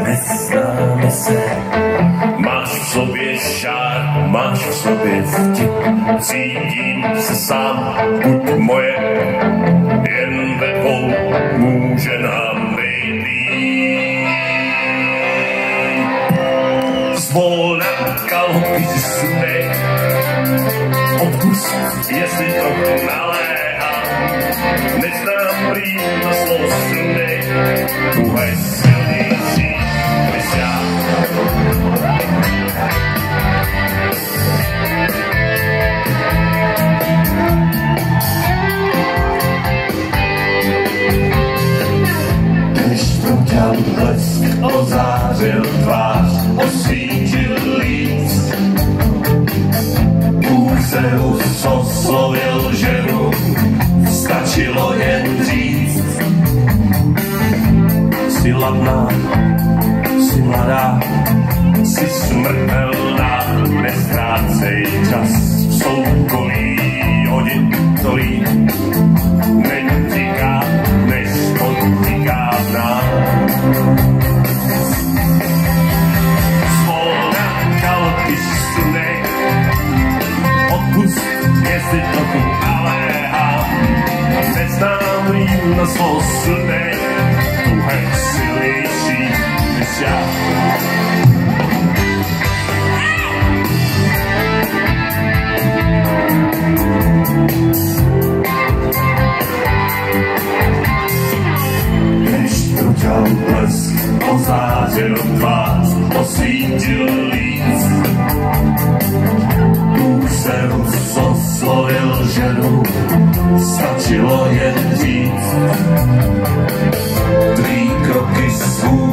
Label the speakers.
Speaker 1: neznáme se. Máš v sobě šár, máš v sobě vtip, cítím se sám, buď moje, jen ve dvou může nám být líp. Zvolna kalhotky si sunej, odpust, jestli trochu naléhám, neznám prý na slovo sunej, tuhej silnější než já. Blesk ozářil tvář, osvítil líc. Bůh se oslovil ženu, stačilo jen říct. Jsi ladná, jsi mladá, jsi smrtelná, neztrácej čas v soukolí, hodin to líp. Netíká, než odtíká v nás. Zvolna kalhotky si sunej, odpust, jestli trochu naléhám, neznám líp na slovo sunej, tuhej silnější než já. Blesk ozářil tvář, osvítil líc. Bůh se oslovil ženu, stačilo jen říct. Tvý kroky svůj